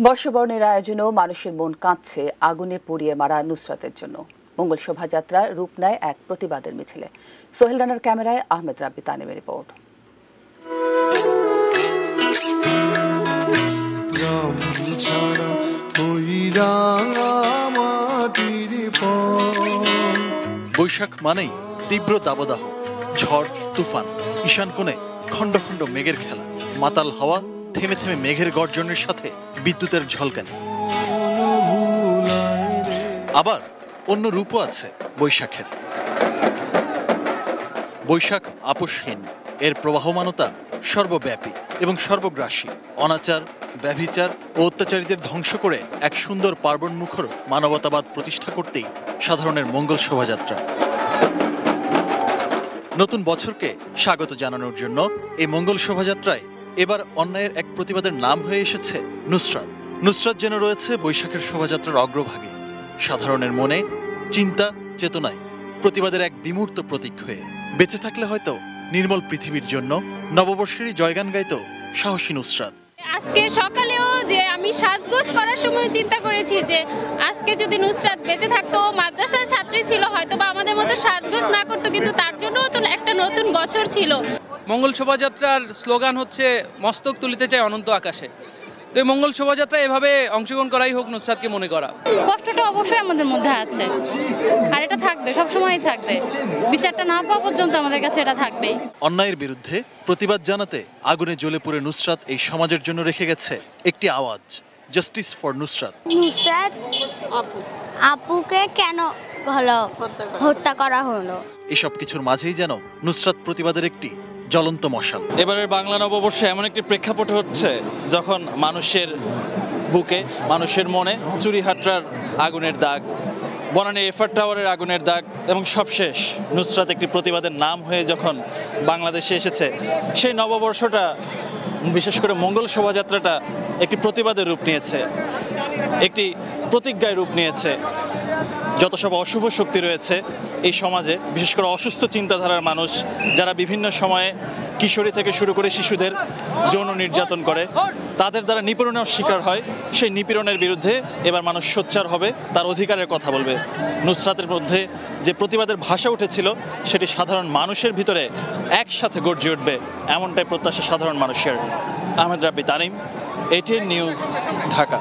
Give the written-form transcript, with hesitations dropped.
বর্ষবরণের আয়োজনেও মানুষের মন কাঁদছে আগুনে পুড়িয়ে মারা নুসরাতের জন্য। মঙ্গল শোভাযাত্রা রূপ নেয় এক প্রতিবাদের মিছিলে। সোহেল রানার ক্যামেরায় আহমেদ রাব্বি তানিমের রিপোর্ট। বৈশাখ মানেই তীব্র দাবদাহ, ঝড় তুফান, ঈশান কোণে খণ্ড খণ্ড মেঘের খেলা, মাতাল হাওয়া, থেমে থেমে মেঘের গর্জনের সাথে বিদ্যুতের ঝলকানি। আবার অন্য রূপও আছে বৈশাখের। বৈশাখ আপোষহীন, এর প্রবাহমানতা সর্বব্যাপী এবং সর্বগ্রাসী। অনাচার, ব্যভিচার ও অত্যাচারীদের ধ্বংস করে এক সুন্দর পার্বণ মুখর মানবতাবাদ প্রতিষ্ঠা করতেই সাধারণের মঙ্গল শোভাযাত্রা। নতুন বছরকে স্বাগত জানানোর জন্য এই মঙ্গল শোভাযাত্রায় এবার অন্যায়ের এক প্রতিবাদের নাম হয়ে এসেছে নুসরাত। নুসরাত যেন রয়েছে বৈশাখের শোভাযাত্রার অগ্রভাগে, সাধারণের মনে, চিন্তা, চেতনায় প্রতিবাদের এক বিমূর্ত প্রতীক হয়ে। বেঁচে থাকলে হয়তো নির্মল পৃথিবীর জন্য নববর্ষেরই জয়গান গাইত সাহসী নুসরাত। আজকে সকালেও যে আমি সাজগোজ করার সময় চিন্তা করেছি যে আজকে যদি নুসরাত বেঁচে থাকতো, মাদ্রাসার ছাত্রী ছিল, হয়তো বা আমাদের মতো সাজগোজ না করতো, কিন্তু তার জন্য তো একটা নতুন বছর ছিল। মঙ্গল শোভাযাত্রার স্লোগান হচ্ছে মস্তক তুলিতে চাই অনন্ত আকাশে। তো এই মঙ্গল শোভাযাত্রা এভাবে অংশগ্রহণ করাই হোক নুসরাতকে মনে করা। কষ্টটা অবশ্যই আমাদের মধ্যে আছে, আর এটা থাকবে, সবসময়ই থাকবে। বিচারটা না পাওয়া পর্যন্ত আমাদের কাছে এটা থাকবেই। অন্যায়ের বিরুদ্ধে প্রতিবাদ জানাতে আগুনে জ্বলে পুড়ে নুসরাত এই সমাজের জন্য রেখে গেছে একটি আওয়াজ, জাস্টিস ফর নুসরাত। নুসরাত আপুকে কেন হত্যা করা হলো? এসব কিছুর মাঝেই যেন নুসরাত প্রতিবাদের একটি জ্বলন্ত মশাল। এবারের বাংলা নববর্ষে এমন একটি প্রেক্ষাপট হচ্ছে যখন মানুষের বুকে, মানুষের মনে চুরিহাট্টার আগুনের দাগ, বনানী এফআর টাওয়ারের আগুনের দাগ এবং সবশেষ নুসরাত একটি প্রতিবাদের নাম হয়ে যখন বাংলাদেশে এসেছে, সেই নববর্ষটা, বিশেষ করে মঙ্গল শোভাযাত্রাটা একটি প্রতিবাদের রূপ নিয়েছে, একটি প্রতিজ্ঞায় রূপ নিয়েছে। যত সব অশুভ শক্তি রয়েছে এই সমাজে, বিশেষ করে অসুস্থ চিন্তাধারার মানুষ যারা বিভিন্ন সময়ে কিশোরী থেকে শুরু করে শিশুদের যৌন নির্যাতন করে, তাদের দ্বারা নিপীড়নের শিকার হয়, সেই নিপীড়নের বিরুদ্ধে এবার মানুষ সোচ্চার হবে, তার অধিকারের কথা বলবে। নুসরাতের মধ্যে যে প্রতিবাদের ভাষা উঠেছিল সেটি সাধারণ মানুষের ভিতরে একসাথে গর্জে উঠবে, এমনটাই প্রত্যাশা সাধারণ মানুষের। আহমেদ রাব্বি তানিম, ATN নিউজ, ঢাকা।